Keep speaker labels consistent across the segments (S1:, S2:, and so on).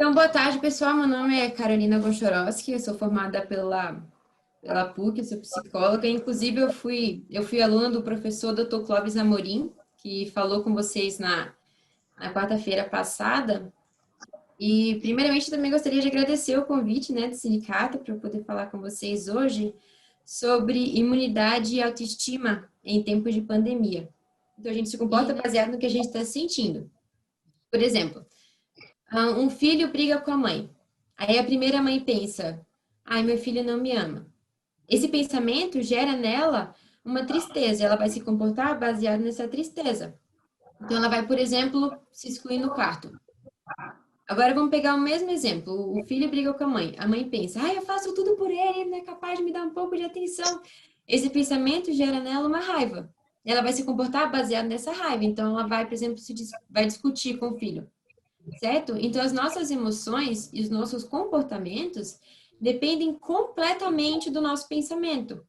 S1: Então, boa tarde, pessoal. Meu nome é Carolina Gonchorowski, eu sou formada pela PUC, eu sou psicóloga. Inclusive, eu fui aluna do professor Dr. Clóvis Amorim, que falou com vocês na quarta-feira passada. E, primeiramente, também gostaria de agradecer o convite, né, do sindicato para eu poder falar com vocês hoje sobre imunidade e autoestima em tempos de pandemia. Então, a gente se comporta baseado no que a gente está sentindo. Por exemplo, um filho briga com a mãe. Aí a primeira mãe pensa: ai, meu filho não me ama. Esse pensamento gera nela uma tristeza, ela vai se comportar baseado nessa tristeza. Então ela vai, por exemplo, se excluir no quarto. Agora vamos pegar o mesmo exemplo. O filho briga com a mãe. A mãe pensa: ai, eu faço tudo por ele, ele não é capaz de me dar um pouco de atenção. Esse pensamento gera nela uma raiva. Ela vai se comportar baseado nessa raiva. Então ela vai, por exemplo, vai discutir com o filho. Certo? Então, as nossas emoções e os nossos comportamentos dependem completamente do nosso pensamento,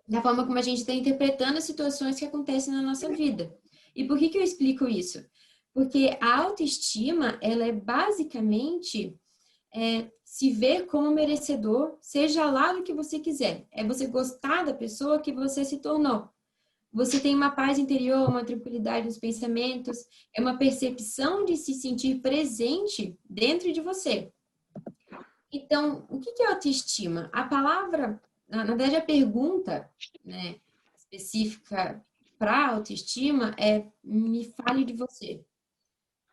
S1: da forma como a gente está interpretando as situações que acontecem na nossa vida. E por que eu explico isso? Porque a autoestima, ela é basicamente se ver como merecedor, seja lá do que você quiser. É você gostar da pessoa que você se tornou. Você tem uma paz interior, uma tranquilidade nos pensamentos, é uma percepção de se sentir presente dentro de você. Então, o que é autoestima? A palavra, na verdade, a pergunta, né, específica para autoestima é: me fale de você.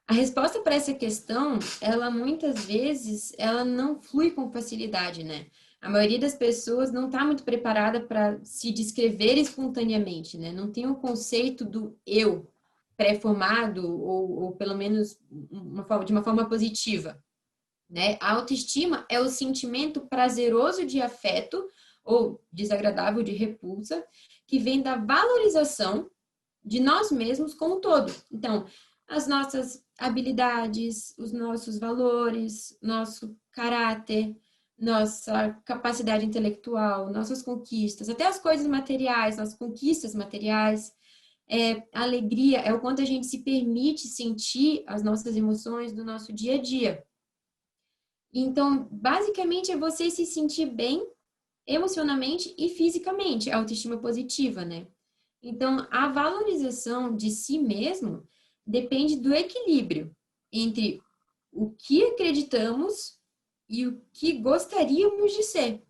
S1: A resposta para essa questão, ela muitas vezes, ela não flui com facilidade, né? A maioria das pessoas não está muito preparada para se descrever espontaneamente, né? Não tem o conceito do eu pré-formado ou pelo menos de uma forma positiva, né? A autoestima é o sentimento prazeroso de afeto ou desagradável de repulsa que vem da valorização de nós mesmos como um todo. Então, as nossas habilidades, os nossos valores, nosso caráter, nossa capacidade intelectual, nossas conquistas, até as coisas materiais, nossas conquistas materiais, a alegria, é o quanto a gente se permite sentir as nossas emoções do nosso dia a dia. Então, basicamente, é você se sentir bem emocionalmente e fisicamente, a autoestima positiva, né? Então, a valorização de si mesmo depende do equilíbrio entre o que acreditamos e o que gostaríamos de ser,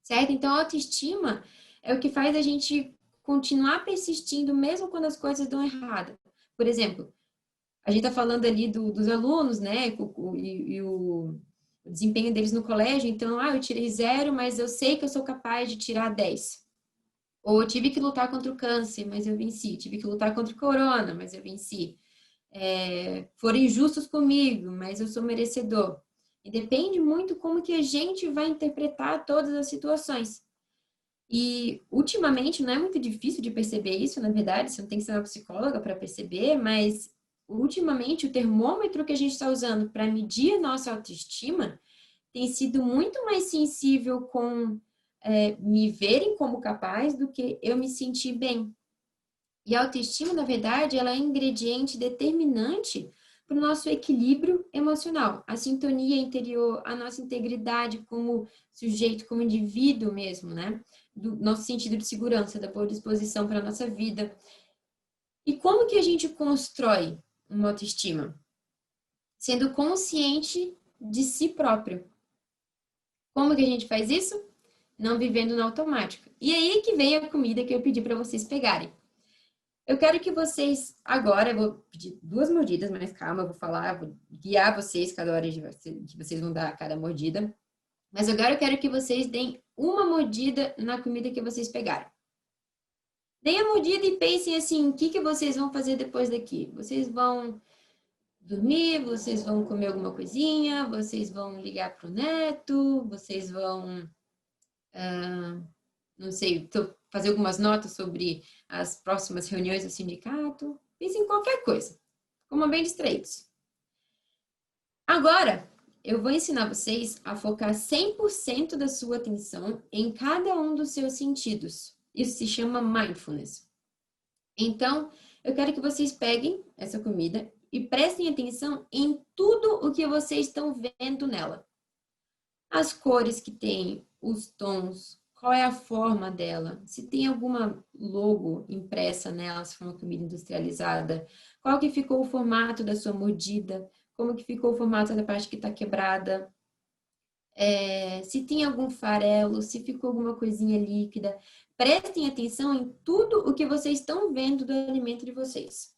S1: certo? Então, a autoestima é o que faz a gente continuar persistindo mesmo quando as coisas dão errado. Por exemplo, a gente está falando ali dos alunos, né? E o desempenho deles no colégio. Então, eu tirei 0, mas eu sei que eu sou capaz de tirar 10. Ou eu tive que lutar contra o câncer, mas eu venci. Tive que lutar contra o corona, mas eu venci. Foram injustos comigo, mas eu sou merecedor. E depende muito como que a gente vai interpretar todas as situações. E, ultimamente, não é muito difícil de perceber isso, na verdade, você não tem que ser uma psicóloga para perceber, mas, ultimamente, o termômetro que a gente está usando para medir a nossa autoestima tem sido muito mais sensível com me verem como capaz do que eu me sentir bem. E a autoestima, na verdade, ela é um ingrediente determinante para o nosso equilíbrio emocional, a sintonia interior, a nossa integridade como sujeito, como indivíduo mesmo, né? Do nosso sentido de segurança, da boa disposição para a nossa vida. E como que a gente constrói uma autoestima? Sendo consciente de si próprio. Como que a gente faz isso? Não vivendo no automático. E aí que vem a comida que eu pedi para vocês pegarem. Eu quero que vocês, agora, eu vou pedir 2 mordidas, mas calma, eu vou falar, vou guiar vocês cada hora que vocês vão dar cada mordida. Mas agora eu quero que vocês deem uma mordida na comida que vocês pegarem. Deem a mordida e pensem assim, o que vocês vão fazer depois daqui? Vocês vão dormir, vocês vão comer alguma coisinha, vocês vão ligar pro neto, vocês vão não sei, fazer algumas notas sobre as próximas reuniões do sindicato. Pense em qualquer coisa. Como bem distraídos. Agora, eu vou ensinar vocês a focar 100% da sua atenção em cada um dos seus sentidos. Isso se chama mindfulness. Então, eu quero que vocês peguem essa comida e prestem atenção em tudo o que vocês estão vendo nela. As cores que tem, os tons, qual é a forma dela, se tem alguma logo impressa nela, se for uma comida industrializada, qual que ficou o formato da sua mordida, como que ficou o formato da parte que está quebrada, se tem algum farelo, se ficou alguma coisinha líquida. Prestem atenção em tudo o que vocês estão vendo do alimento de vocês.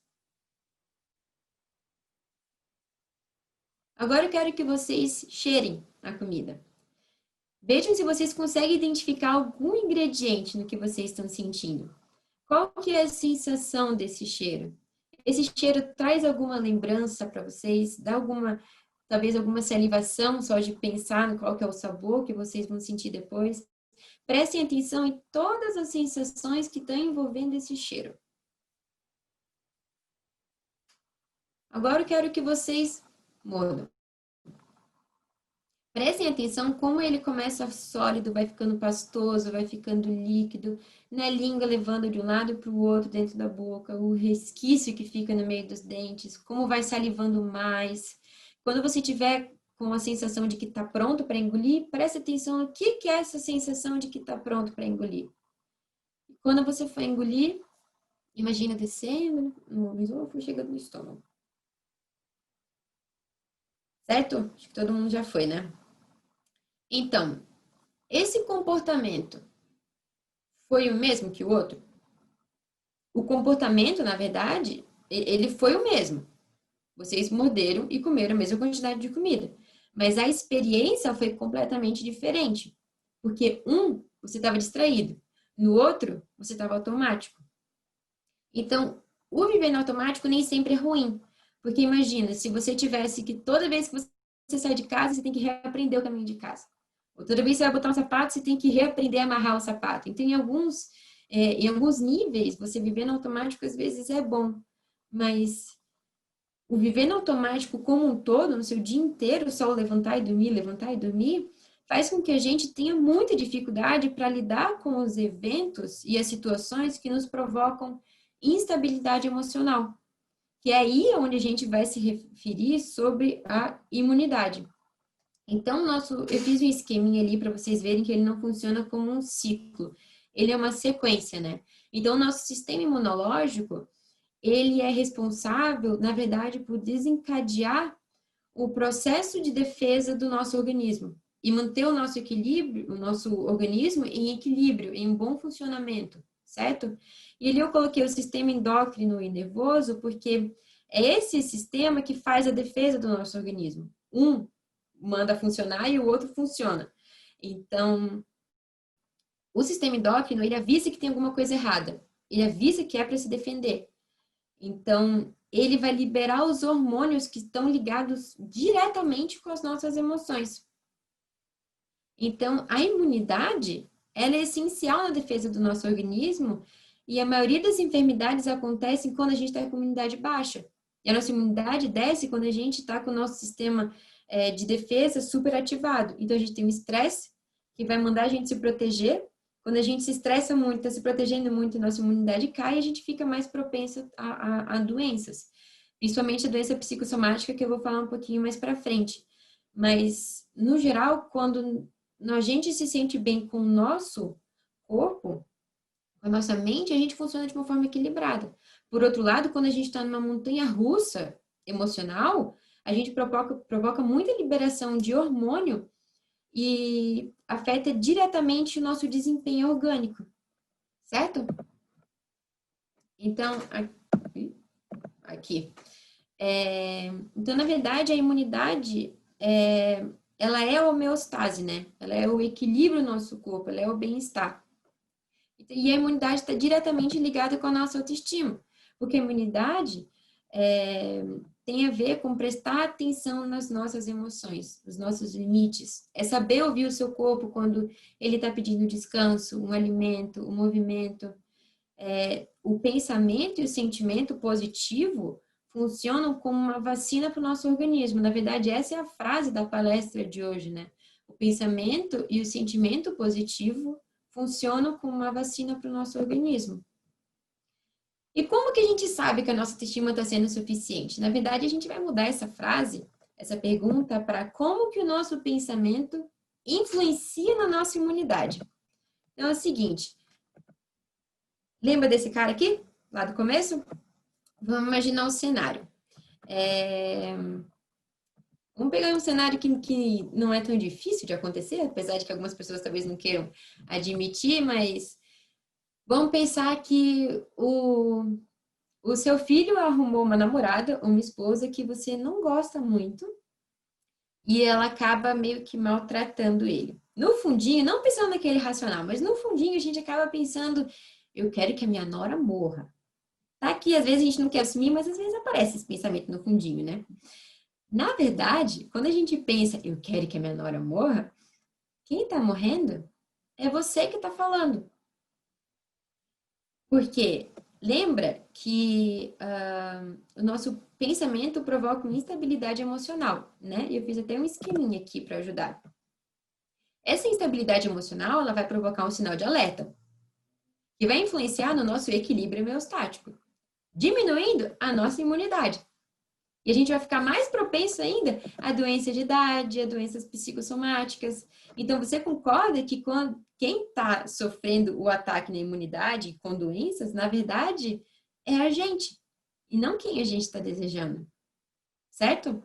S1: Agora eu quero que vocês cheirem a comida. Vejam se vocês conseguem identificar algum ingrediente no que vocês estão sentindo. Qual que é a sensação desse cheiro? Esse cheiro traz alguma lembrança para vocês? Dá talvez alguma salivação só de pensar no qual que é o sabor que vocês vão sentir depois? Prestem atenção em todas as sensações que estão envolvendo esse cheiro. Agora eu quero que vocês mordam. Prestem atenção como ele começa sólido, vai ficando pastoso, vai ficando líquido, na língua levando de um lado para o outro dentro da boca, o resquício que fica no meio dos dentes, como vai salivando mais. Quando você tiver com a sensação de que está pronto para engolir, preste atenção no que é essa sensação de que está pronto para engolir. Quando você for engolir, imagina descendo no esôfago, chegando no estômago. Certo? Acho que todo mundo já foi, né? Então, esse comportamento foi o mesmo que o outro? O comportamento, na verdade, ele foi o mesmo. Vocês morderam e comeram a mesma quantidade de comida. Mas a experiência foi completamente diferente. Porque você estava distraído. No outro, você estava automático. Então, o viver no automático nem sempre é ruim. Porque imagina, se você tivesse que toda vez que você sai de casa, você tem que reaprender o caminho de casa. Ou toda vez que você vai botar um sapato, você tem que reaprender a amarrar o sapato. Então, em alguns níveis, você viver no automático às vezes é bom. Mas o viver no automático como um todo, no seu dia inteiro, só levantar e dormir, faz com que a gente tenha muita dificuldade para lidar com os eventos e as situações que nos provocam instabilidade emocional. Que é aí onde a gente vai se referir sobre a imunidade. Então, eu fiz um esqueminha ali para vocês verem que ele não funciona como um ciclo. Ele é uma sequência, né? Então, o nosso sistema imunológico, ele é responsável, na verdade, por desencadear o processo de defesa do nosso organismo e manter o nosso equilíbrio, o nosso organismo em equilíbrio, em um bom funcionamento, certo? E ali eu coloquei o sistema endócrino e nervoso porque é esse sistema que faz a defesa do nosso organismo. Um manda funcionar e o outro funciona. Então, o sistema endócrino, ele avisa que tem alguma coisa errada. Ele avisa que é para se defender. Então, ele vai liberar os hormônios que estão ligados diretamente com as nossas emoções. Então, a imunidade, ela é essencial na defesa do nosso organismo e a maioria das enfermidades acontecem quando a gente está com imunidade baixa. E a nossa imunidade desce quando a gente está com o nosso sistema de defesa superativado. Então, a gente tem um estresse que vai mandar a gente se proteger. Quando a gente se estressa muito, está se protegendo muito, a nossa imunidade cai e a gente fica mais propensa a doenças. Principalmente a doença psicossomática, que eu vou falar um pouquinho mais para frente. Mas, no geral, quando a gente se sente bem com o nosso corpo, com a nossa mente, a gente funciona de uma forma equilibrada. Por outro lado, quando a gente está numa montanha russa emocional, a gente provoca muita liberação de hormônio e afeta diretamente o nosso desempenho orgânico, certo? Então, aqui. Então, na verdade, a imunidade, ela é a homeostase, né? Ela é o equilíbrio do nosso corpo, ela é o bem-estar. E a imunidade está diretamente ligada com a nossa autoestima, porque a imunidade tem a ver com prestar atenção nas nossas emoções, nos nossos limites. É saber ouvir o seu corpo quando ele está pedindo descanso, um alimento, um movimento. O pensamento e o sentimento positivo funcionam como uma vacina para o nosso organismo. Na verdade, essa é a frase da palestra de hoje, né? O pensamento e o sentimento positivo funcionam como uma vacina para o nosso organismo. E como que a gente sabe que a nossa autoestima está sendo suficiente? Na verdade, a gente vai mudar essa frase, essa pergunta, para como que o nosso pensamento influencia na nossa imunidade. Então é o seguinte, lembra desse cara aqui, lá do começo? Vamos imaginar um cenário. Vamos pegar um cenário que não é tão difícil de acontecer, apesar de que algumas pessoas talvez não queiram admitir, mas vamos pensar que o seu filho arrumou uma namorada, uma esposa que você não gosta muito e ela acaba meio que maltratando ele. No fundinho, não pensando naquele racional, mas no fundinho a gente acaba pensando, eu quero que a minha nora morra. Tá aqui, às vezes a gente não quer assumir, mas às vezes aparece esse pensamento no fundinho, né? Na verdade, quando a gente pensa, eu quero que a minha nora morra, quem tá morrendo é você que tá falando. Porque lembra que o nosso pensamento provoca uma instabilidade emocional, né? Eu fiz até um esqueminha aqui para ajudar. Essa instabilidade emocional, ela vai provocar um sinal de alerta, que vai influenciar no nosso equilíbrio homeostático, diminuindo a nossa imunidade. E a gente vai ficar mais propenso ainda a doença de idade, a doenças psicossomáticas. Então, você concorda que quem está sofrendo o ataque na imunidade com doenças, na verdade, é a gente, e não quem a gente está desejando, certo?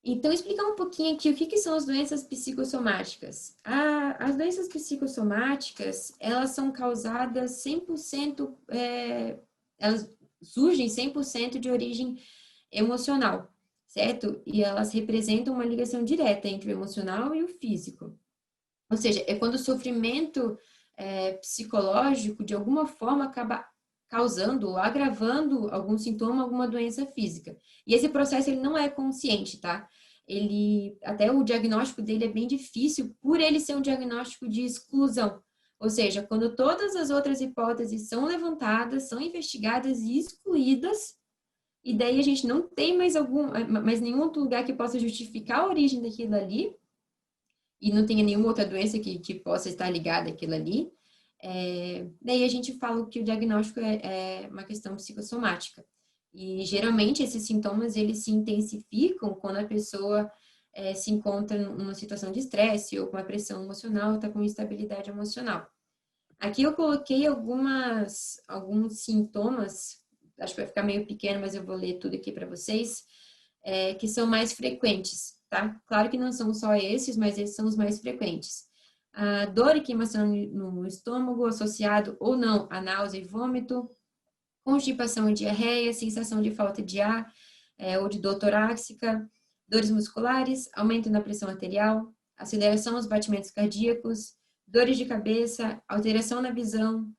S1: Então, explicar um pouquinho aqui o que são as doenças psicossomáticas. As doenças psicossomáticas, elas são causadas 100%, elas surgem 100% de origem emocional, certo? E elas representam uma ligação direta entre o emocional e o físico. Ou seja, é quando o sofrimento psicológico, de alguma forma, acaba causando ou agravando algum sintoma, alguma doença física. E esse processo, ele não é consciente, tá? Até o diagnóstico dele é bem difícil, por ele ser um diagnóstico de exclusão. Ou seja, quando todas as outras hipóteses são levantadas, são investigadas e excluídas, e daí a gente não tem mais nenhum outro lugar que possa justificar a origem daquilo ali, e não tenha nenhuma outra doença que possa estar ligada àquilo ali, daí a gente fala que o diagnóstico é uma questão psicossomática. E geralmente esses sintomas eles se intensificam quando a pessoa se encontra numa situação de estresse ou com uma pressão emocional, está com instabilidade emocional. Aqui eu coloquei alguns sintomas, acho que vai ficar meio pequeno, mas eu vou ler tudo aqui para vocês, que são mais frequentes, tá? Claro que não são só esses, mas esses são os mais frequentes. A dor e queimação no estômago, associado ou não a náusea e vômito, constipação e diarreia, sensação de falta de ar ou de dor torácica, dores musculares, aumento na pressão arterial, aceleração dos batimentos cardíacos, dores de cabeça, alteração na visão,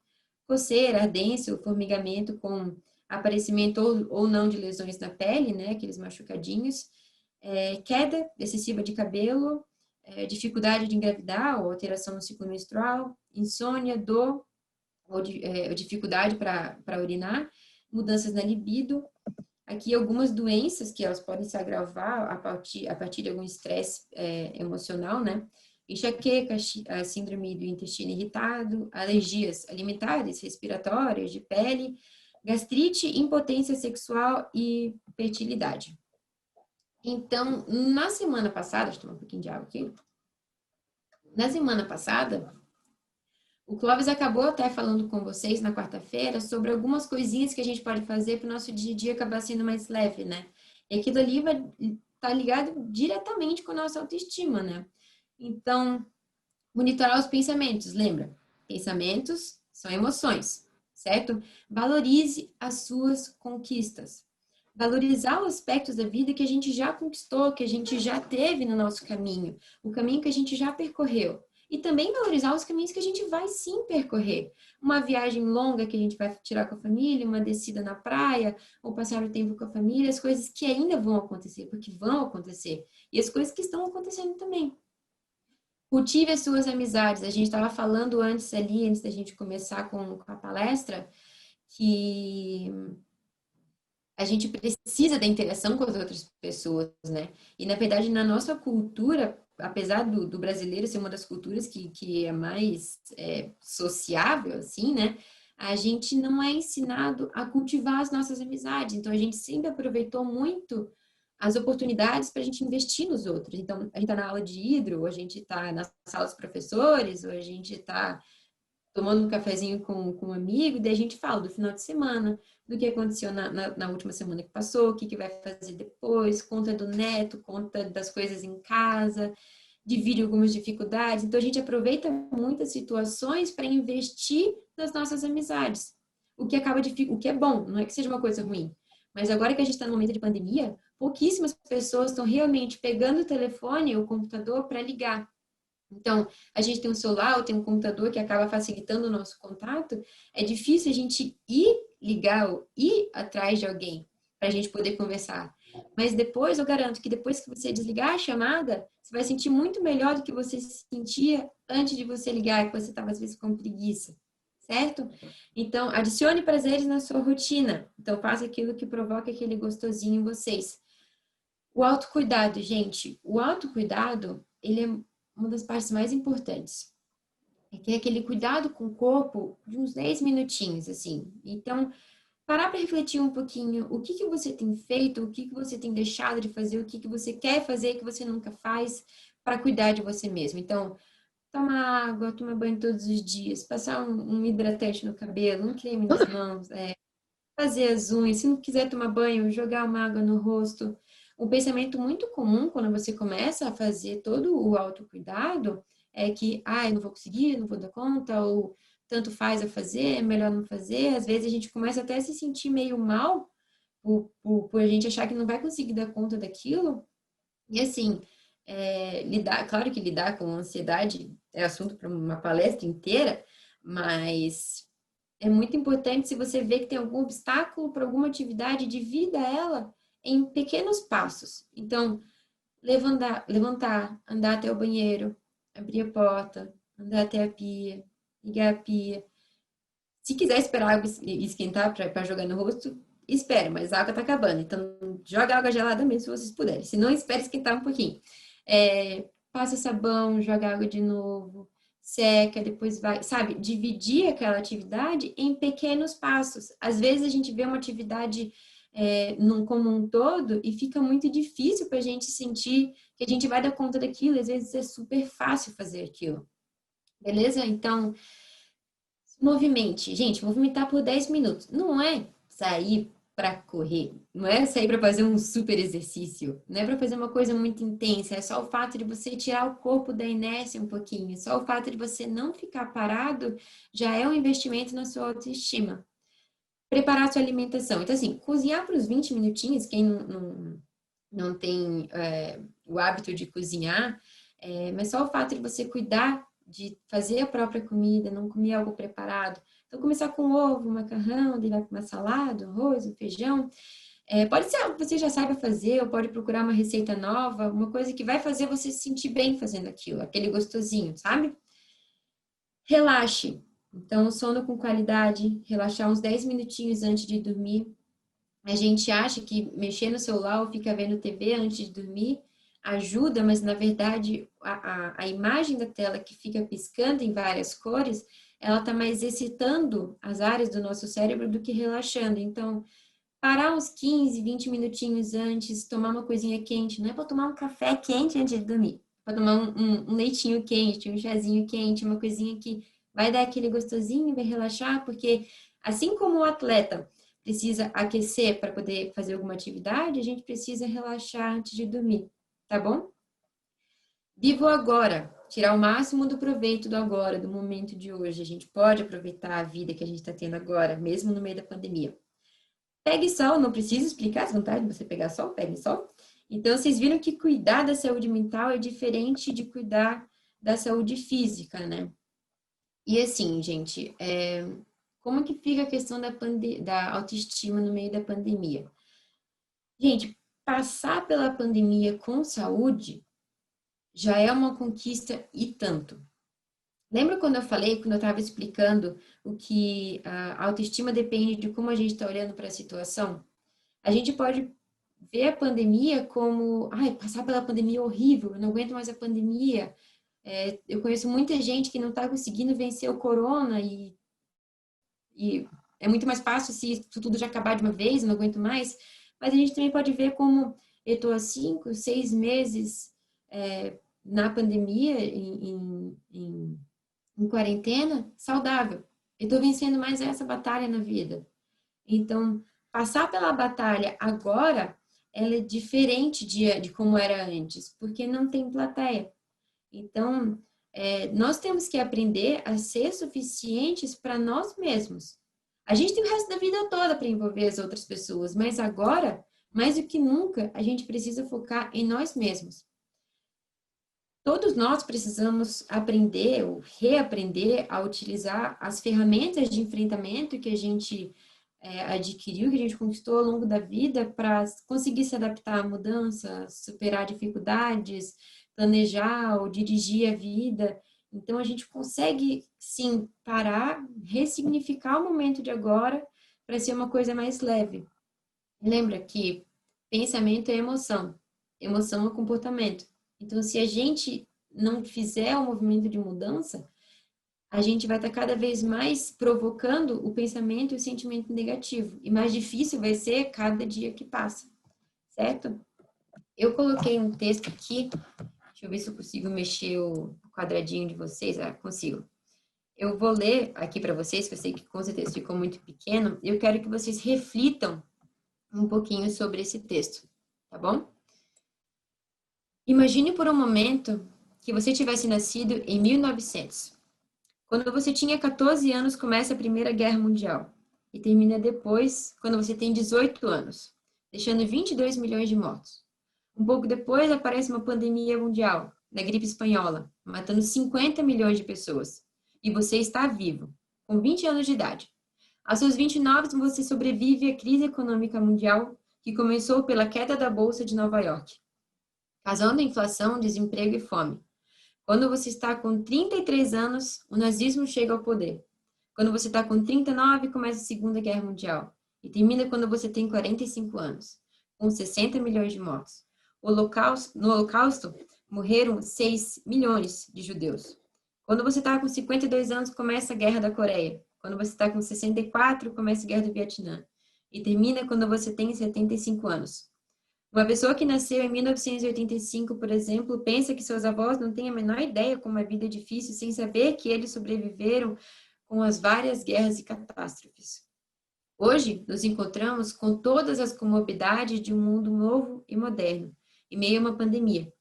S1: coceira, ardência, ou formigamento com aparecimento ou não de lesões na pele, né, aqueles machucadinhos, queda excessiva de cabelo, dificuldade de engravidar ou alteração no ciclo menstrual, insônia, dor ou dificuldade para urinar, mudanças na libido. Aqui algumas doenças que elas podem se agravar a partir de algum estresse emocional, né? Enxaqueca, a síndrome do intestino irritado, alergias alimentares, respiratórias, de pele, gastrite, impotência sexual e fertilidade. Então, na semana passada, deixa eu tomar um pouquinho de água aqui. Na semana passada, o Clóvis acabou até falando com vocês na quarta-feira sobre algumas coisinhas que a gente pode fazer para o nosso dia a dia acabar sendo mais leve, né? E aquilo ali vai estar ligado diretamente com a nossa autoestima, né? Então, monitorar os pensamentos, lembra? Pensamentos são emoções, certo? Valorize as suas conquistas. Valorizar os aspectos da vida que a gente já conquistou, que a gente já teve no nosso caminho, o caminho que a gente já percorreu. E também valorizar os caminhos que a gente vai sim percorrer. Uma viagem longa que a gente vai tirar com a família, uma descida na praia, ou passar o tempo com a família, as coisas que ainda vão acontecer, porque vão acontecer. E as coisas que estão acontecendo também. Cultive as suas amizades. A gente estava falando antes ali, antes da gente começar com a palestra, que a gente precisa da interação com as outras pessoas, né? E, na verdade, na nossa cultura, apesar do brasileiro ser uma das culturas que é mais sociável, assim, né? a gente não é ensinado a cultivar as nossas amizades. Então, a gente sempre aproveitou muito as oportunidades para a gente investir nos outros. Então, a gente está na aula de hidro, ou a gente está na sala dos professores, ou a gente está tomando um cafezinho com um amigo, e daí a gente fala do final de semana, do que aconteceu na última semana que passou, o que, que vai fazer depois, conta do neto, conta das coisas em casa, divide algumas dificuldades. Então, a gente aproveita muitas situações para investir nas nossas amizades. O que acaba de, o que é bom, não é que seja uma coisa ruim. Mas agora que a gente está no momento de pandemia, pouquíssimas pessoas estão realmente pegando o telefone ou o computador para ligar. Então, a gente tem um celular ou tem um computador que acaba facilitando o nosso contato. É difícil a gente ir ligar ou ir atrás de alguém para a gente poder conversar. Mas depois, eu garanto que depois que você desligar a chamada, você vai sentir muito melhor do que você se sentia antes de você ligar, que você estava às vezes com preguiça, certo? Então, adicione prazeres na sua rotina. Então, faça aquilo que provoca aquele gostosinho em vocês. O autocuidado, gente, o autocuidado, ele é uma das partes mais importantes. É ter aquele cuidado com o corpo de uns 10 minutinhos, assim. Então, parar para refletir um pouquinho o que que você tem feito, o que que você tem deixado de fazer, o que que você quer fazer que você nunca faz para cuidar de você mesmo. Então, tomar água, tomar banho todos os dias, passar um hidratante no cabelo, um creme nas mãos, fazer as unhas, se não quiser tomar banho, jogar uma água no rosto. Um pensamento muito comum quando você começa a fazer todo o autocuidado é que, eu não vou conseguir, não vou dar conta, ou tanto faz a fazer, é melhor não fazer. Às vezes a gente começa até a se sentir meio mal por a gente achar que não vai conseguir dar conta daquilo. E assim, claro que lidar com ansiedade é assunto para uma palestra inteira, mas é muito importante se você vê que tem algum obstáculo para alguma atividade, divida ela em pequenos passos. Então, levantar, andar até o banheiro, abrir a porta, andar até a pia, ligar a pia. Se quiser esperar a água esquentar para jogar no rosto, espere, mas a água está acabando. Então, joga água gelada mesmo se vocês puderem. Se não, espere esquentar um pouquinho. Passa sabão, joga água de novo, seca, depois vai, sabe? Dividir aquela atividade em pequenos passos. Às vezes a gente vê uma atividade como um todo e fica muito difícil para a gente sentir que a gente vai dar conta daquilo. Às vezes é super fácil fazer aquilo. Beleza? Então, movimente. Gente, movimentar por 10 minutos. Não é sair para correr, não é sair para fazer um super exercício, não é para fazer uma coisa muito intensa, é só o fato de você tirar o corpo da inércia um pouquinho, só o fato de você não ficar parado já é um investimento na sua autoestima. Preparar a sua alimentação. Então, assim, cozinhar por uns 20 minutinhos, quem não tem o hábito de cozinhar, mas só o fato de você cuidar de fazer a própria comida, não comer algo preparado. Então, começar com ovo, macarrão, daí vai com uma salada, arroz, um feijão. Pode ser algo que você já saiba fazer, ou pode procurar uma receita nova, uma coisa que vai fazer você se sentir bem fazendo aquilo, aquele gostosinho, sabe? Relaxe. Então, sono com qualidade, relaxar uns 10 minutinhos antes de dormir. A gente acha que mexer no celular ou ficar vendo TV antes de dormir ajuda, mas na verdade a imagem da tela que fica piscando em várias cores, ela está mais excitando as áreas do nosso cérebro do que relaxando. Então, parar uns 15, 20 minutinhos antes, tomar uma coisinha quente, não é para tomar um café quente antes de dormir, para tomar um leitinho quente, um chazinho quente, uma coisinha que vai dar aquele gostosinho, vai relaxar, porque assim como o atleta precisa aquecer para poder fazer alguma atividade, a gente precisa relaxar antes de dormir, tá bom? Viva o agora, tirar o máximo do proveito do agora, do momento de hoje. A gente pode aproveitar a vida que a gente está tendo agora, mesmo no meio da pandemia. Pegue sol, não preciso explicar as vantagens de você pegar sol, pegue sol. Então, vocês viram que cuidar da saúde mental é diferente de cuidar da saúde física, né? E assim, gente, como que fica a questão da autoestima no meio da pandemia? Gente, passar pela pandemia com saúde já é uma conquista e tanto. Lembra quando eu falei, quando eu estava explicando o que a autoestima depende de como a gente está olhando para a situação? A gente pode ver a pandemia como, passar pela pandemia é horrível, eu não aguento mais a pandemia. Eu conheço muita gente que não está conseguindo vencer o corona e e é muito mais fácil se isso tudo já acabar de uma vez, eu não aguento mais, mas a gente também pode ver como eu estou há 5, 6 meses na pandemia, em quarentena, saudável. Eu estou vencendo mais essa batalha na vida. Então, passar pela batalha agora, ela é diferente de como era antes, porque não tem plateia. Então, nós temos que aprender a ser suficientes para nós mesmos. A gente tem o resto da vida toda para envolver as outras pessoas, mas agora, mais do que nunca, a gente precisa focar em nós mesmos. Todos nós precisamos aprender ou reaprender a utilizar as ferramentas de enfrentamento que a gente adquiriu, que a gente conquistou ao longo da vida para conseguir se adaptar à mudança, superar dificuldades, planejar ou dirigir a vida. Então, a gente consegue, sim, parar, ressignificar o momento de agora para ser uma coisa mais leve. Lembra que pensamento é emoção, emoção é comportamento. Então, se a gente não fizer o movimento de mudança, a gente vai estar cada vez mais provocando o pensamento e o sentimento negativo. E mais difícil vai ser cada dia que passa, certo? Eu coloquei um texto aqui, deixa eu ver se eu consigo mexer o quadradinho de vocês. Ah, consigo. Eu vou ler aqui para vocês, que eu sei que com certeza ficou muito pequeno. Eu quero que vocês reflitam um pouquinho sobre esse texto, tá bom? Imagine por um momento que você tivesse nascido em 1900. Quando você tinha 14 anos, começa a Primeira Guerra Mundial e termina depois, quando você tem 18 anos, deixando 22 milhões de mortos. Um pouco depois, aparece uma pandemia mundial, na gripe espanhola, matando 50 milhões de pessoas. E você está vivo, com 20 anos de idade. Aos seus 29, você sobrevive à crise econômica mundial, que começou pela queda da Bolsa de Nova York, causando inflação, desemprego e fome. Quando você está com 33 anos, o nazismo chega ao poder. Quando você está com 39, começa a Segunda Guerra Mundial. E termina quando você tem 45 anos, com 60 milhões de mortos. No Holocausto, morreram 6 milhões de judeus. Quando você está com 52 anos, começa a Guerra da Coreia. Quando você está com 64, começa a Guerra do Vietnã. E termina quando você tem 75 anos. Uma pessoa que nasceu em 1985, por exemplo, pensa que seus avós não têm a menor ideia como a vida é difícil, sem saber que eles sobreviveram com as várias guerras e catástrofes. Hoje, nos encontramos com todas as comorbidades de um mundo novo e moderno, em meio a uma pandemia.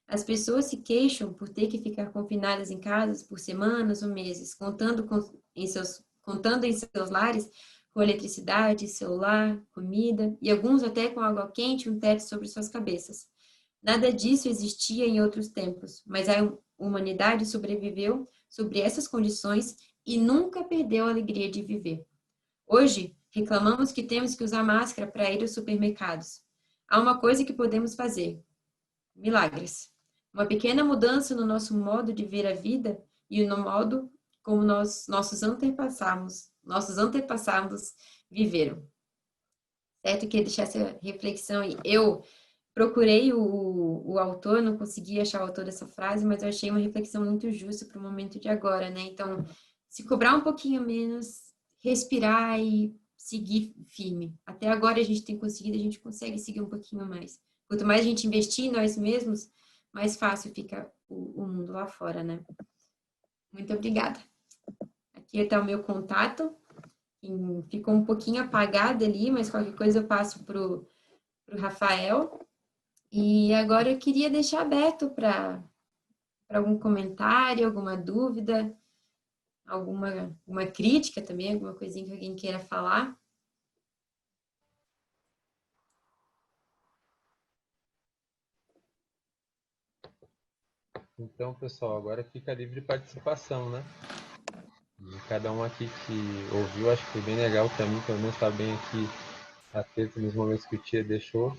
S1: As pessoas se queixam por ter que ficar confinadas em casas por semanas ou meses, contando em seus lares com eletricidade, celular, comida e alguns até com água quente e um teto sobre suas cabeças. Nada disso existia em outros tempos, mas a humanidade sobreviveu sobre essas condições e nunca perdeu a alegria de viver. Hoje, reclamamos que temos que usar máscara para ir aos supermercados. Há uma coisa que podemos fazer: milagres. Uma pequena mudança no nosso modo de ver a vida e no modo como nossos antepassados viveram. Certo? Eu queria deixar essa reflexão aí. Eu procurei o autor, não consegui achar o autor dessa frase, mas eu achei uma reflexão muito justa para o momento de agora, né? Então, se cobrar um pouquinho menos, respirar e seguir firme. Até agora a gente tem conseguido, a gente consegue seguir um pouquinho mais. Quanto mais a gente investir em nós mesmos, mais fácil fica o mundo lá fora, né? Muito obrigada. Aqui está o meu contato. Ficou um pouquinho apagado ali, mas qualquer coisa eu passo pro Rafael. E agora eu queria deixar aberto para algum comentário, alguma dúvida, alguma crítica também, alguma coisinha que alguém queira falar.
S2: Então, pessoal, agora fica livre participação, né? E cada um aqui que ouviu, acho que foi bem legal para mim, pelo menos está bem aqui atento nos momentos que o Tia deixou.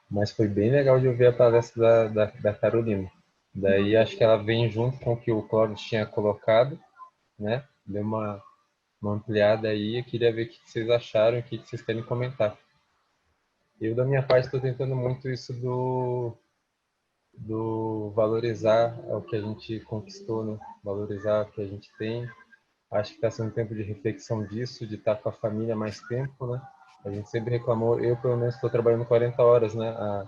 S2: Mas foi bem legal de ouvir a palestra da Carolina. Daí acho que ela vem junto com o que o Clóvis tinha colocado, né? Deu uma ampliada aí. Eu queria ver o que vocês acharam, o que vocês querem comentar. Eu, da minha parte, estou tentando muito isso do valorizar o que a gente conquistou, né? Valorizar o que a gente tem Acho que está sendo um tempo de reflexão disso, de estar com a família mais tempo, né? A gente sempre reclamou, eu pelo menos estou trabalhando 40 horas, né? Há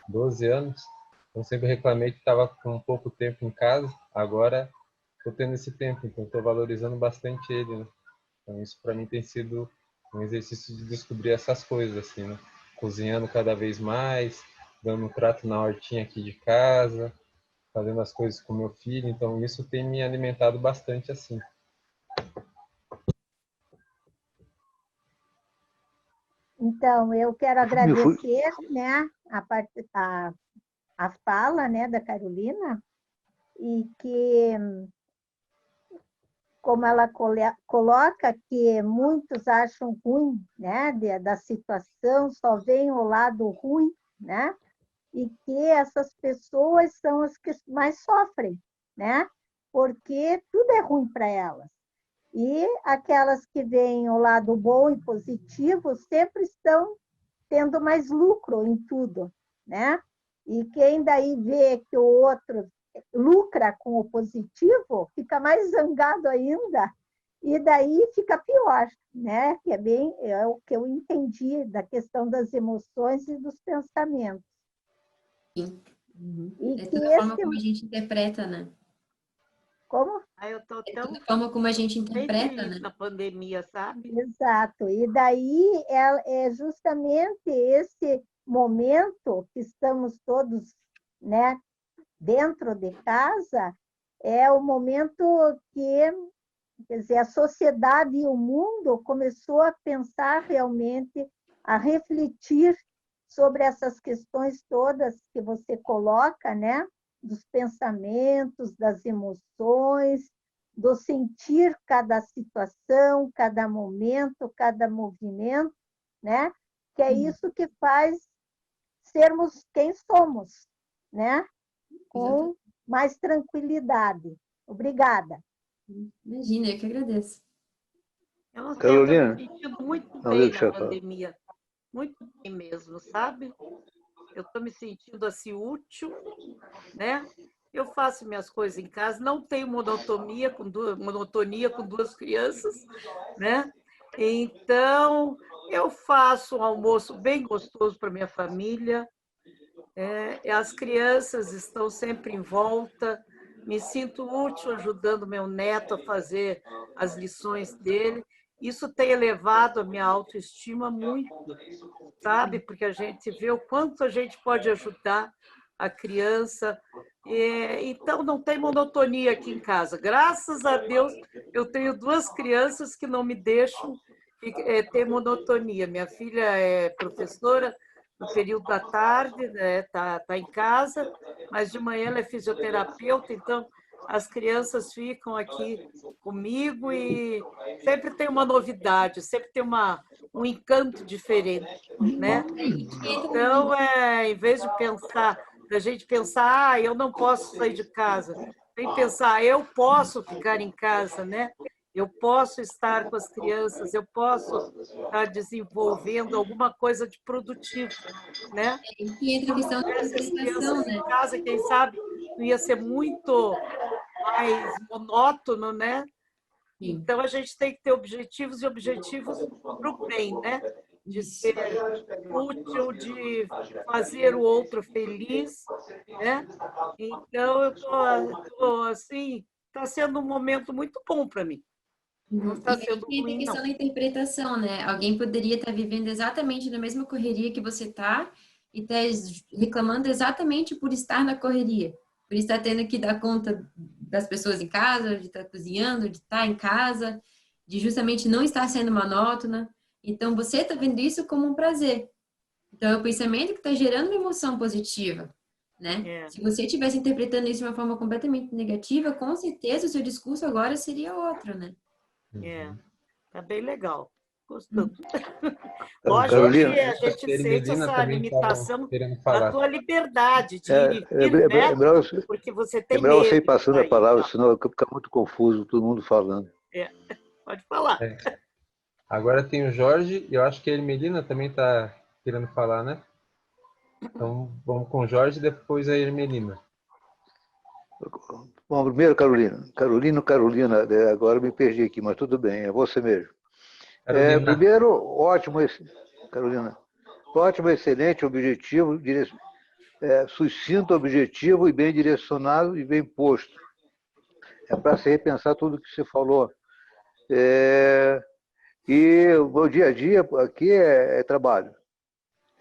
S2: 12 anos. Então sempre reclamei que estava com pouco tempo em casa. Agora estou tendo esse tempo, então estou valorizando bastante ele, né? Então isso para mim tem sido um exercício de descobrir essas coisas, assim, né? Cozinhando cada vez mais, dando um trato na hortinha aqui de casa, fazendo as coisas com meu filho. Então isso tem me alimentado bastante, assim.
S3: Então, eu quero
S4: Eu fui,
S3: agradecer, né, a fala, né, da Carolina, e que, como ela coloca, que muitos acham ruim, né, da situação, só veem o lado ruim, né, e que essas pessoas são as que mais sofrem, né, porque tudo é ruim para elas. E aquelas que veem o lado bom e positivo sempre estão tendo mais lucro em tudo, né? E quem daí vê que o outro lucra com o positivo, fica mais zangado ainda, e daí fica pior, né? Que é o que eu entendi da questão das emoções e dos pensamentos.
S1: Sim. Uhum.
S3: E
S1: É
S3: que
S1: toda a forma como a gente interpreta, né?
S3: como?
S5: Eu estou
S1: É
S5: tão
S1: toda a forma como a gente
S5: bem
S1: interpreta,
S5: feliz
S1: né?
S5: na pandemia, sabe?
S3: Exato. E daí é justamente esse momento que estamos todos, né, dentro de casa, é o momento que, quer dizer, a sociedade e o mundo começou a pensar realmente, a refletir sobre essas questões todas que você coloca, né? Dos pensamentos, das emoções, do sentir cada situação, cada momento, cada movimento, né? Que é isso que faz sermos quem somos, né? Com mais tranquilidade. Obrigada.
S1: Imagina, eu que agradeço.
S5: Eu não sei, eu estou me
S4: Carolina,
S5: sentindo muito
S4: não,
S5: bem na
S4: deixa eu falar.
S5: pandemia. Muito bem mesmo, sabe? Eu estou me sentindo assim útil, né? Eu faço minhas coisas em casa, não tenho monotonia com duas crianças, né? Então, eu faço um almoço bem gostoso para minha família. As crianças estão sempre em volta, me sinto útil ajudando meu neto a fazer as lições dele. Isso tem elevado a minha autoestima muito, sabe? Porque a gente vê o quanto a gente pode ajudar a criança. Então, não tem monotonia aqui em casa. Graças a Deus, eu tenho duas crianças que não me deixam ter monotonia. Minha filha é professora no período da tarde, né? Tá em casa, mas de manhã ela é fisioterapeuta, então as crianças ficam aqui comigo e sempre tem uma novidade, sempre tem um encanto diferente, né?
S1: Aí que entra
S5: Então, em vez de pensar, da gente pensar, eu não posso sair de casa, tem que pensar, eu posso ficar em casa, né? Eu posso estar com as crianças, eu posso estar desenvolvendo alguma coisa de produtivo, né?
S1: que entra a
S5: Se eu
S1: questão da
S5: tivesse as
S1: interpretação,
S5: crianças
S1: né?
S5: em casa, quem sabe não ia ser muito mais monótono, né?
S1: Sim,
S5: Então, a gente tem que ter objetivos e objetivos para o bem, né? De
S1: isso.
S5: ser útil, de fazer o outro feliz, né? Então, eu tô assim, está sendo um momento muito bom para mim. Não
S1: Uhum. E
S5: está
S1: aí
S5: sendo
S1: que entra a
S5: ruim,
S1: questão
S5: não.
S1: da interpretação, né? Alguém poderia estar vivendo exatamente na mesma correria que você está e tá reclamando exatamente por estar na correria, por estar tendo que dar conta das pessoas em casa, de estar cozinhando, de estar em casa, de justamente não estar sendo monótona. Então, você está vendo isso como um prazer. Então, é o pensamento que está gerando uma emoção positiva, né?
S5: É,
S1: Se você estivesse interpretando isso de uma forma completamente negativa, com certeza o seu discurso agora seria outro, né?
S5: é,
S2: Uhum.
S5: tá bem legal. Gostando. Lógico
S4: Carolina,
S5: que a gente
S2: Ele e
S5: sente
S2: Melina
S5: essa
S2: também estavam
S5: limitação
S2: querendo
S5: da
S2: falar.
S5: tua liberdade de
S4: é,
S5: ir e vir, né? Porque você
S4: é
S5: tem
S4: melhor você ir
S5: medo de
S4: passando a
S5: sair e
S4: palavra,
S5: tal.
S4: senão fica muito confuso, todo mundo falando.
S5: Pode falar.
S2: É. Agora tem o Jorge, e eu acho que a Ermelina também está querendo falar, né? Então vamos com o Jorge e depois a Ermelina.
S4: Bom, primeiro, Carolina, agora me perdi aqui, mas tudo bem, é você mesmo.
S2: Carolina.
S4: Primeiro, Carolina, ótimo, excelente, objetivo, sucinto, objetivo e bem direcionado e bem posto. É para se repensar tudo que você falou. E o meu dia a dia aqui é trabalho.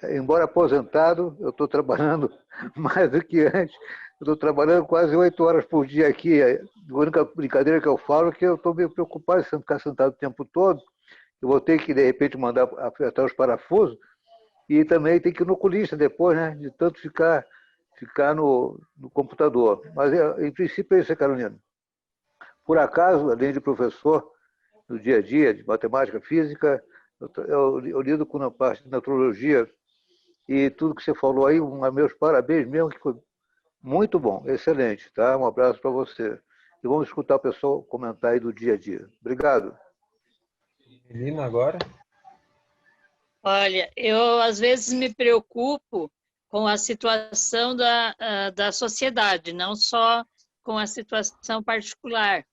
S4: Embora aposentado, eu estou trabalhando mais do que antes. Eu estou trabalhando quase 8 horas por dia aqui. A única brincadeira que eu falo é que eu estou meio preocupado se eu ficar sentado o tempo todo. Eu vou ter que, de repente, mandar apertar os parafusos e também tem que ir no oculista depois, né? De tanto ficar no computador. Mas, em princípio, é isso, Carolina. Por acaso, além de professor, no dia a dia, de matemática, física, eu lido com a parte de naturologia e tudo que você falou aí, meus parabéns mesmo, que foi muito bom, excelente, tá? Um abraço para você. E vamos escutar o pessoal comentar aí do dia a dia. Obrigado.
S2: Lina agora.
S6: Olha, eu às vezes me preocupo com a situação da sociedade, não só com a situação particular.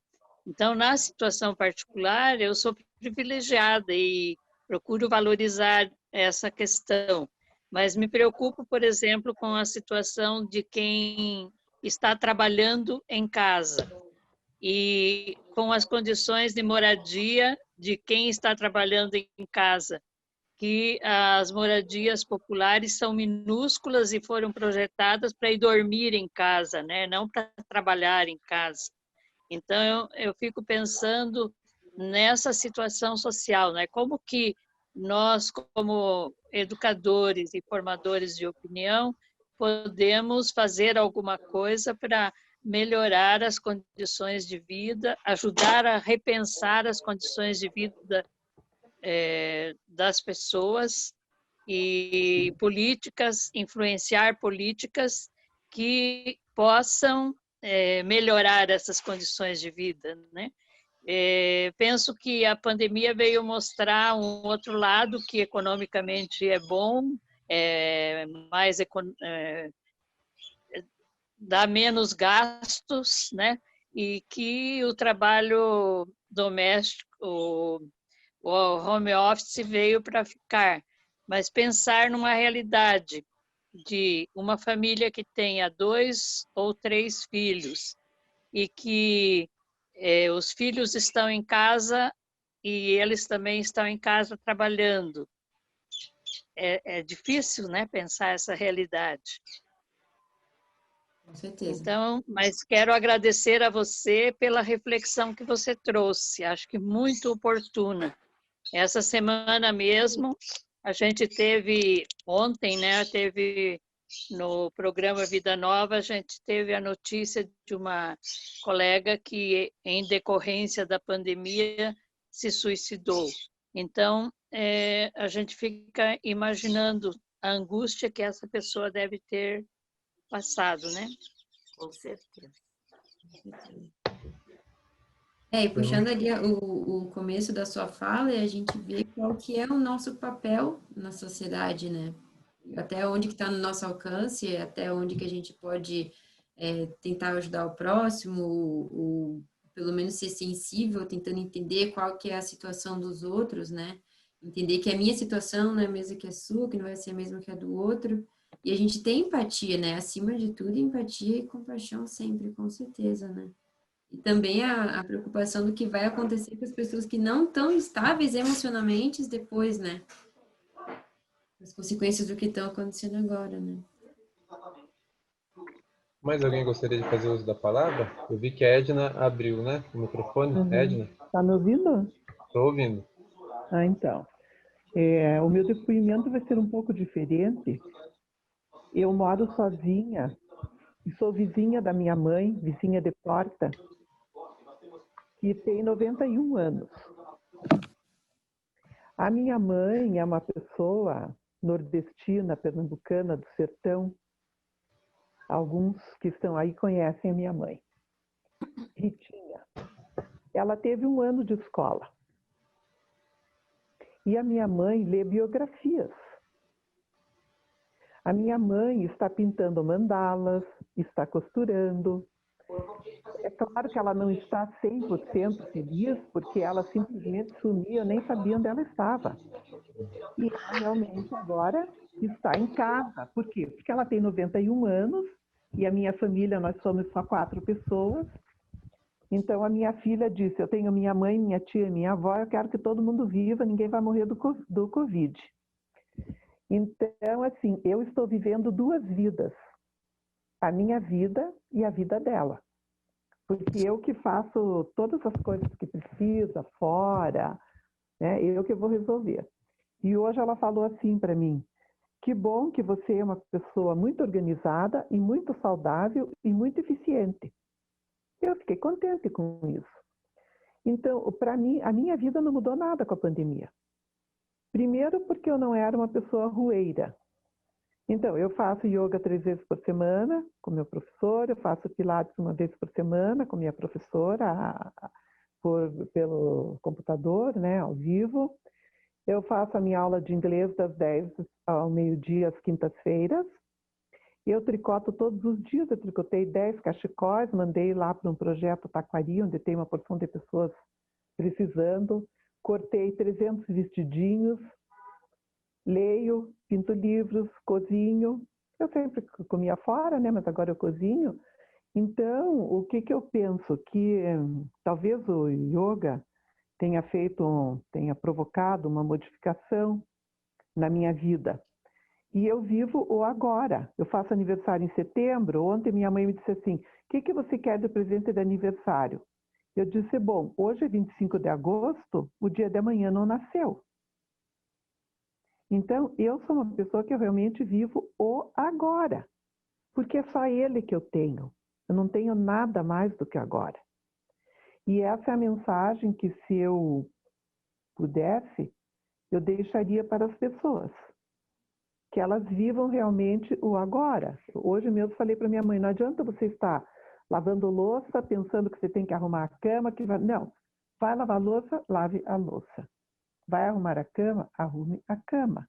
S6: Então, na situação particular, eu sou privilegiada e procuro valorizar essa questão. Mas me preocupo, por exemplo, com a situação de quem está trabalhando em casa e com as condições de moradia de quem está trabalhando em casa, que as moradias populares são minúsculas e foram projetadas para ir dormir em casa, né? Não para trabalhar em casa. Então, eu fico pensando nessa situação social, né? Como que nós, como educadores e formadores de opinião, podemos fazer alguma coisa para melhorar as condições de vida, ajudar a repensar as condições de vida das pessoas e políticas, influenciar políticas que possam melhorar essas condições de vida, né? Penso que a pandemia veio mostrar um outro lado que economicamente é bom, dá menos gastos, né? E que o trabalho doméstico, o home office veio para ficar. Mas pensar numa realidade de uma família que tenha 2 ou 3 filhos e que os filhos estão em casa e eles também estão em casa trabalhando. É difícil, né, pensar essa realidade.
S1: Com certeza.
S6: Então, mas quero agradecer a você pela reflexão que você trouxe, acho que muito oportuna. Essa semana mesmo, a gente teve, ontem, né, teve no programa Vida Nova, a gente teve a notícia de uma colega que, em decorrência da pandemia, se suicidou. Então, a gente fica imaginando a angústia que essa pessoa deve ter passado, né?
S5: Com certeza.
S1: E puxando ali o começo da sua fala, a gente vê qual que é o nosso papel na sociedade, né? Até onde que está no nosso alcance, até onde que a gente pode tentar ajudar o próximo, ou pelo menos ser sensível, tentando entender qual que é a situação dos outros, né? Entender que a minha situação não é a mesma que a sua, que não vai ser a mesma que a do outro. E a gente tem empatia, né? Acima de tudo, empatia e compaixão sempre, com certeza, né? E também a preocupação do que vai acontecer com as pessoas que não estão estáveis emocionalmente depois, né? As consequências do que estão acontecendo agora, né?
S2: Mais alguém gostaria de fazer uso da palavra? Eu vi que a Edna abriu, né? O microfone. Edna,
S7: Tá me ouvindo?
S2: estou ouvindo.
S7: Então. O meu depoimento vai ser um pouco diferente. Eu moro sozinha e sou vizinha da minha mãe, vizinha de porta, que tem 91 anos. A minha mãe é uma pessoa nordestina, pernambucana, do sertão. Alguns que estão aí conhecem a minha mãe. Ritinha. Ela teve 1 ano de escola. E a minha mãe lê biografias. A minha mãe está pintando mandalas, está costurando, É claro que ela não está 100% feliz, porque ela simplesmente sumiu, eu nem sabia onde ela estava. E ela realmente agora está em casa. Por quê? Porque ela tem 91 anos e a minha família, nós somos só 4 pessoas. Então a minha filha disse, eu tenho minha mãe, minha tia, minha avó, eu quero que todo mundo viva, ninguém vai morrer do Covid. Então, assim, eu estou vivendo 2 vidas. A minha vida e a vida dela. Porque eu que faço todas as coisas que precisa, fora, né? Eu que vou resolver. E hoje ela falou assim para mim, que bom que você é uma pessoa muito organizada e muito saudável e muito eficiente. Eu fiquei contente com isso. Então, para mim, a minha vida não mudou nada com a pandemia. Primeiro porque eu não era uma pessoa rueira. Então, eu faço yoga 3 vezes por semana com meu professor, eu faço pilates 1 vez por semana com minha professora pelo computador, né, ao vivo. Eu faço a minha aula de inglês das 10 ao meio-dia, às quintas-feiras. Eu tricoto todos os dias, eu tricotei 10 cachecóis, mandei lá para um projeto Taquari, onde tem uma porção de pessoas precisando. Cortei 300 vestidinhos, leio, pinto livros, cozinho. Eu sempre comia fora, né? Mas agora eu cozinho. Então, o que eu penso? Que talvez o yoga tenha provocado uma modificação na minha vida. E eu vivo o agora. Eu faço aniversário em setembro. Ontem minha mãe me disse assim, o que você quer de presente de aniversário? Eu disse, bom, hoje é 25 de agosto, o dia de amanhã não nasceu. Então, eu sou uma pessoa que eu realmente vivo o agora. Porque é só ele que eu tenho. Eu não tenho nada mais do que agora. E essa é a mensagem que, se eu pudesse, eu deixaria para as pessoas. Que elas vivam realmente o agora. Hoje mesmo falei para minha mãe, não adianta você estar lavando louça, pensando que você tem que arrumar a cama. Não, vai lavar louça, lave a louça. Vai arrumar a cama, arrume a cama.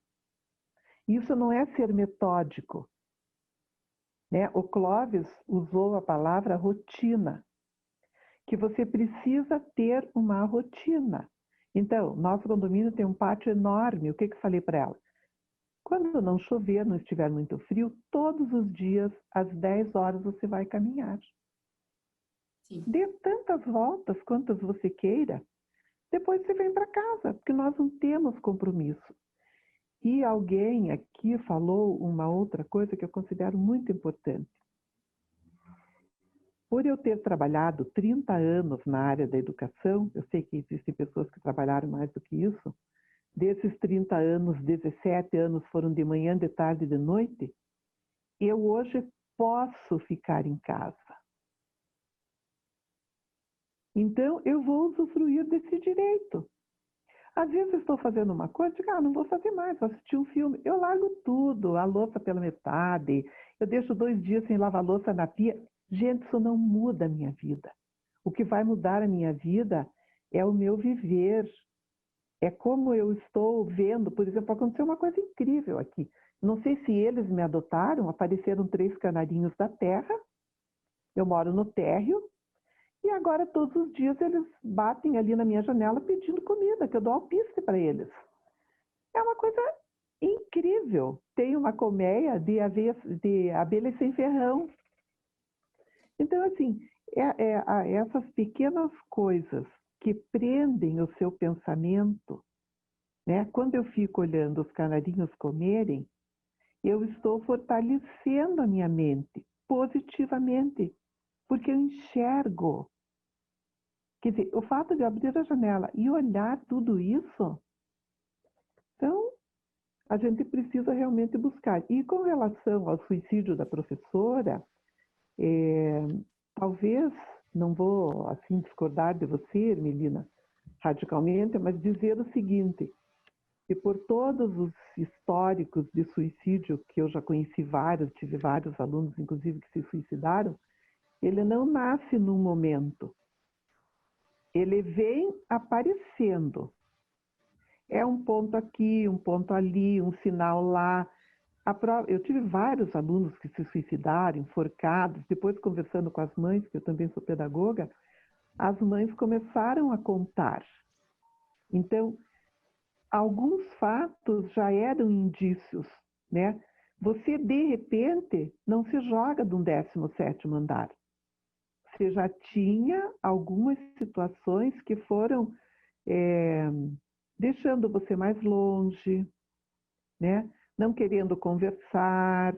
S7: Isso não é ser metódico. Né? O Clóvis usou a palavra rotina, que você precisa ter uma rotina. Então, nosso condomínio tem um pátio enorme. O que eu falei para ela? Quando não chover, não estiver muito frio, todos os dias, às 10 horas, você vai caminhar.
S1: Sim.
S7: Dê tantas voltas quantas você queira. Depois você vem para casa, porque nós não temos compromisso. E alguém aqui falou uma outra coisa que eu considero muito importante. Por eu ter trabalhado 30 anos na área da educação, eu sei que existem pessoas que trabalharam mais do que isso, desses 30 anos, 17 anos foram de manhã, de tarde e de noite, eu hoje posso ficar em casa. Então, eu vou usufruir desse direito. Às vezes eu estou fazendo uma coisa, digo, não vou fazer mais, vou assistir um filme. Eu largo tudo, a louça pela metade, eu deixo 2 dias sem lavar louça na pia. Gente, isso não muda a minha vida. O que vai mudar a minha vida é o meu viver. É como eu estou vendo, por exemplo, aconteceu uma coisa incrível aqui. Não sei se eles me adotaram, apareceram 3 canarinhos da terra, eu moro no térreo, e agora todos os dias eles batem ali na minha janela pedindo comida, que eu dou alpiste para eles. É uma coisa incrível. Tem uma colmeia de abelhas sem ferrão. Então, assim, essas pequenas coisas que prendem o seu pensamento, né? Quando eu fico olhando os canarinhos comerem, eu estou fortalecendo a minha mente positivamente, porque eu enxergo. Quer dizer, o fato de abrir a janela e olhar tudo isso, então, a gente precisa realmente buscar. E com relação ao suicídio da professora, talvez, não vou assim discordar de você, Melina, radicalmente, mas dizer o seguinte, que por todos os históricos de suicídio, que eu já conheci vários, tive vários alunos, inclusive, que se suicidaram, ele não nasce num momento. Ele vem aparecendo. É um ponto aqui, um ponto ali, um sinal lá. Eu tive vários alunos que se suicidaram, enforcados. Depois, conversando com as mães, que eu também sou pedagoga, as mães começaram a contar. Então, alguns fatos já eram indícios, né? Você, de repente, não se joga de um 17º andar. Você já tinha algumas situações que foram deixando você mais longe, né? Não querendo conversar.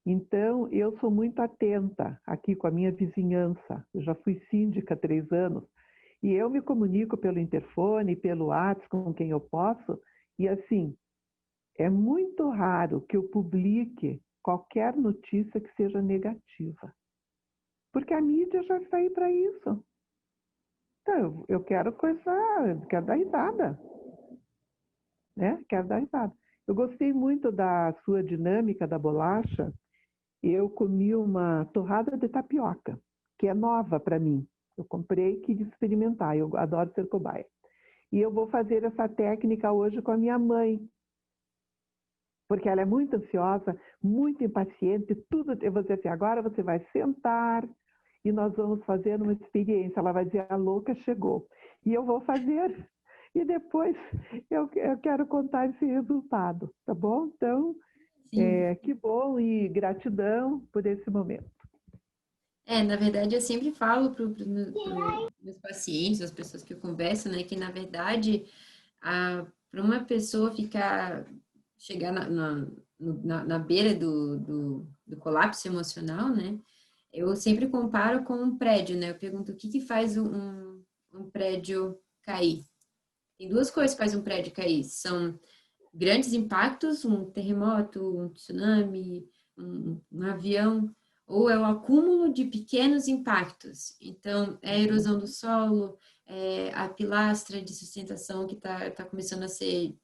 S7: Então, eu sou muito atenta aqui com a minha vizinhança. Eu já fui síndica há 3 anos. E eu me comunico pelo interfone, pelo WhatsApp, com quem eu posso. E, assim, é muito raro que eu publique qualquer notícia que seja negativa. Porque a mídia já está aí para isso. Então, eu quero quero dar risada. Né? Quero dar risada. Eu gostei muito da sua dinâmica da bolacha. Eu comi uma torrada de tapioca, que é nova para mim. Eu comprei e quis experimentar. Eu adoro ser cobaia. E eu vou fazer essa técnica hoje com a minha mãe. Porque ela é muito ansiosa, muito impaciente. Tudo, eu vou dizer assim, agora você vai sentar e nós vamos fazer uma experiência. Ela vai dizer, a louca chegou. E eu vou fazer. E depois eu quero contar esse resultado, tá bom? Então, que bom e gratidão por esse momento.
S1: Na verdade, eu sempre falo para os meus pacientes, as pessoas que eu converso, né, que, na verdade, para uma pessoa chegar na beira do colapso emocional, né, eu sempre comparo com um prédio, né, eu pergunto o que faz um prédio cair. Tem 2 coisas que fazem um prédio cair, são grandes impactos, um terremoto, um tsunami, um avião, ou é o acúmulo de pequenos impactos. Então, é a erosão do solo, a pilastra de sustentação que está começando a ser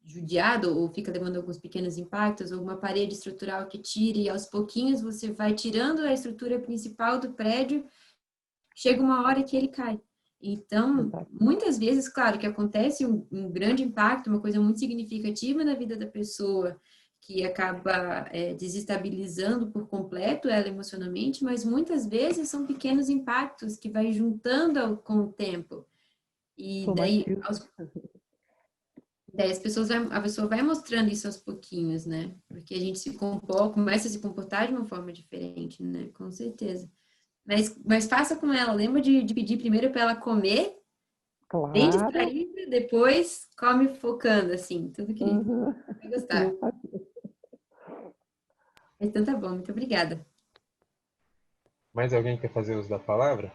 S1: judiado, ou fica levando alguns pequenos impactos, ou uma parede estrutural que tira, e aos pouquinhos você vai tirando a estrutura principal do prédio, chega uma hora que ele cai. Então, muitas vezes, claro, que acontece um grande impacto, uma coisa muito significativa na vida da pessoa, que acaba desestabilizando por completo ela emocionalmente, mas muitas vezes são pequenos impactos que vai juntando com o tempo. E daí a pessoa vai mostrando isso aos pouquinhos, né? Porque a gente começa a se comportar de uma forma diferente, né? Com certeza. Mas faça com ela. Lembra de pedir primeiro para ela comer, bem distraída, depois come focando, assim, tudo que vai gostar. Então tá bom, muito obrigada.
S2: Mais alguém quer fazer uso da palavra?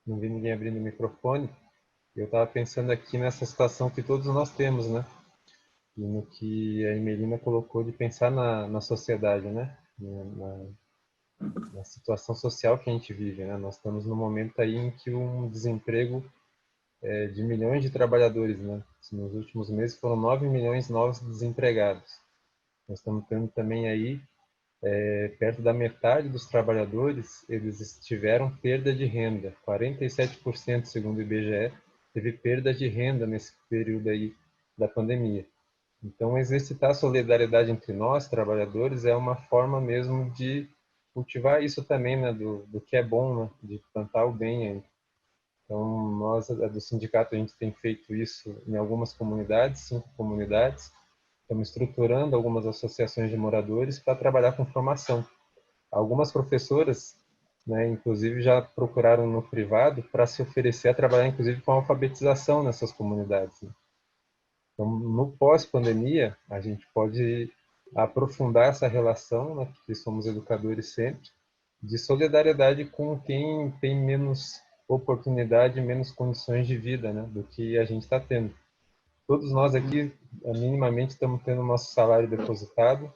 S2: Não vi ninguém abrindo o microfone. Eu estava pensando aqui nessa situação que todos nós temos, né? E no que a Emelina colocou de pensar na sociedade, né? Na situação social que a gente vive, né? Nós estamos num momento aí em que um desemprego de milhões de trabalhadores, né? Nos últimos meses foram 9 milhões novos desempregados. Nós estamos tendo também aí, perto da metade dos trabalhadores, eles tiveram perda de renda. 47%, segundo o IBGE, teve perda de renda nesse período aí da pandemia. Então, exercitar a solidariedade entre nós, trabalhadores, é uma forma mesmo de cultivar isso também, né, do que é bom, né, de plantar o bem aí. Então, nós, do sindicato, a gente tem feito isso em algumas comunidades, 5 comunidades. Estamos estruturando algumas associações de moradores para trabalhar com formação. Algumas professoras, né, inclusive, já procuraram no privado para se oferecer a trabalhar, inclusive, com alfabetização nessas comunidades, né? Então, no pós-pandemia, a gente pode aprofundar essa relação, né, porque somos educadores sempre, de solidariedade com quem tem menos oportunidade, menos condições de vida, né, do que a gente está tendo. Todos nós aqui, minimamente, estamos tendo o nosso salário depositado,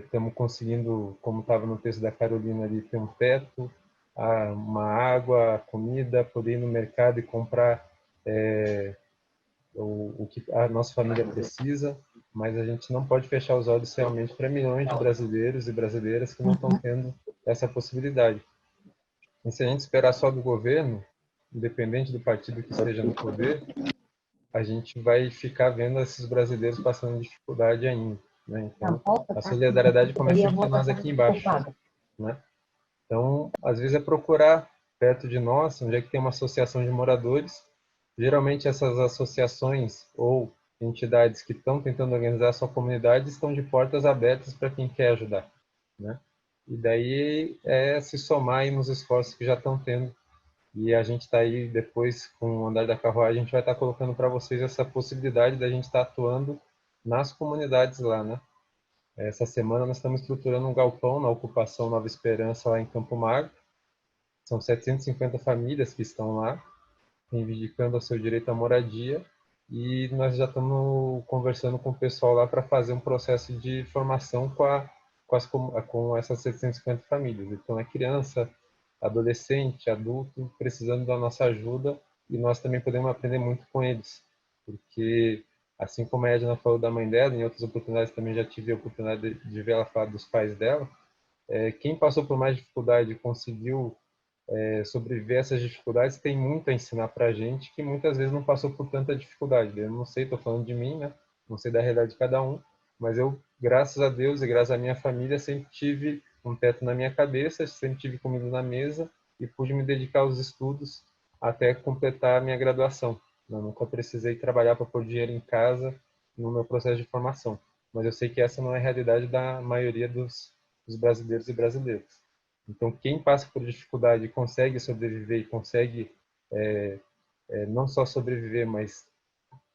S2: estamos conseguindo, como estava no texto da Carolina ali, ter um teto, uma água, comida, poder ir no mercado e comprar o que a nossa família precisa, mas a gente não pode fechar os olhos realmente para milhões de brasileiros e brasileiras que não estão tendo essa possibilidade. E se a gente esperar só do governo, independente do partido que esteja no poder, a gente vai ficar vendo esses brasileiros passando dificuldade ainda, né? Então, a solidariedade começa entre nós aqui embaixo, né? Então, às vezes é procurar perto de nós, onde é que tem uma associação de moradores. Geralmente essas associações ou entidades que estão tentando organizar a sua comunidade estão de portas abertas para quem quer ajudar, né? E daí é se somar aí nos esforços que já estão tendo. E a gente está aí depois, com o andar da carruagem, a gente vai estar colocando para vocês essa possibilidade da gente estar atuando nas comunidades lá, né? Essa semana nós estamos estruturando um galpão na ocupação Nova Esperança, lá em Campo Magro. São 750 famílias que estão lá, reivindicando o seu direito à moradia. E nós já estamos conversando com o pessoal lá para fazer um processo de formação com essas 750 famílias. Então, é criança, adolescente, adulto, precisando da nossa ajuda, e nós também podemos aprender muito com eles. Porque, assim como a Edna falou da mãe dela, em outras oportunidades também já tive a oportunidade de ver ela falar dos pais dela, quem passou por mais dificuldade e conseguiu sobreviver a essas dificuldades tem muito a ensinar para a gente que muitas vezes não passou por tanta dificuldade. Eu não sei, estou falando de mim, né? Não sei da realidade de cada um, mas eu, graças a Deus e graças à minha família, sempre tive um teto na minha cabeça, sempre tive comida na mesa e pude me dedicar aos estudos até completar a minha graduação. Eu nunca precisei trabalhar para pôr dinheiro em casa no meu processo de formação, mas eu sei que essa não é a realidade da maioria dos brasileiros e brasileiras. Então, quem passa por dificuldade e consegue sobreviver e consegue não só sobreviver, mas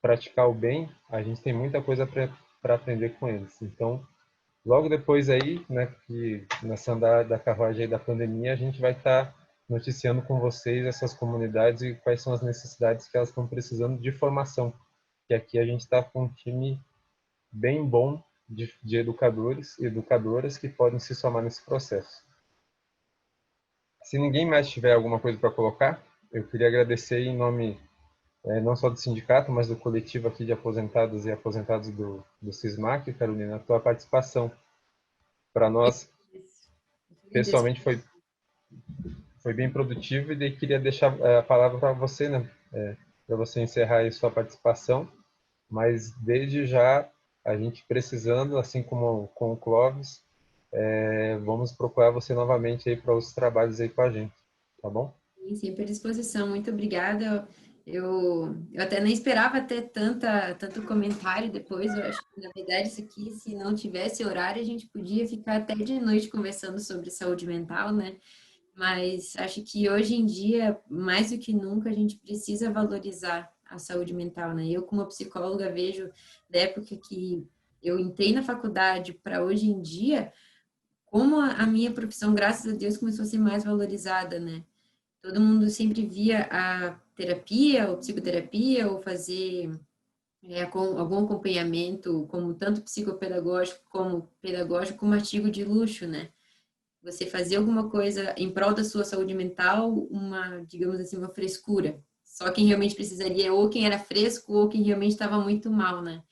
S2: praticar o bem, a gente tem muita coisa para aprender com eles. Então, logo depois aí, né, que nessa andar da carruagem aí da pandemia, a gente vai estar noticiando com vocês essas comunidades e quais são as necessidades que elas estão precisando de formação. Que aqui a gente está com um time bem bom de educadores e educadoras que podem se somar nesse processo. Se ninguém mais tiver alguma coisa para colocar, eu queria agradecer em nome não só do sindicato, mas do coletivo aqui de aposentados e aposentados do SISMAC, Carolina, a tua participação. Para nós, pessoalmente, foi bem produtivo, e daí queria deixar a palavra para você, né? Para você encerrar aí sua participação, mas desde já, a gente precisando, assim como com o Clóvis, vamos procurar você novamente aí para os trabalhos aí com a gente, tá bom?
S1: Sempre à disposição, muito obrigada. Eu até nem esperava ter tanto comentário depois. Eu acho que, na verdade, isso aqui, se não tivesse horário, a gente podia ficar até de noite conversando sobre saúde mental, né? Mas acho que hoje em dia, mais do que nunca, a gente precisa valorizar a saúde mental, né? Eu, como psicóloga, vejo da época que eu entrei na faculdade para hoje em dia, como a minha profissão, graças a Deus, começou a ser mais valorizada, né? Todo mundo sempre via a terapia, ou psicoterapia, ou fazer algum acompanhamento, como tanto psicopedagógico como pedagógico, como artigo de luxo, né? Você fazer alguma coisa em prol da sua saúde mental, digamos assim, uma frescura. Só quem realmente precisaria, ou quem era fresco, ou quem realmente estava muito mal, né?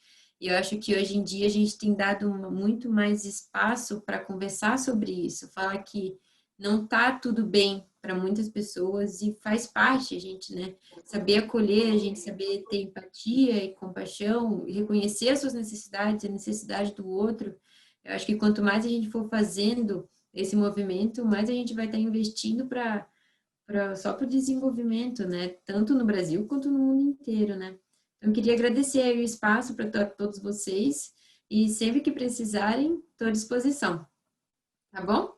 S1: E eu acho que hoje em dia a gente tem dado muito mais espaço para conversar sobre isso, falar que não está tudo bem para muitas pessoas e faz parte a gente, né? Saber acolher, a gente saber ter empatia e compaixão, e reconhecer as suas necessidades, a necessidade do outro. Eu acho que quanto mais a gente for fazendo esse movimento, mais a gente vai estar investindo só para o desenvolvimento, né? Tanto no Brasil quanto no mundo inteiro, né? Então, eu queria agradecer aí o espaço para todos vocês e sempre que precisarem, estou à disposição. Tá bom?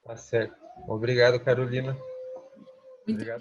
S2: Tá certo. Obrigado, Carolina.
S1: Muito
S2: Obrigado.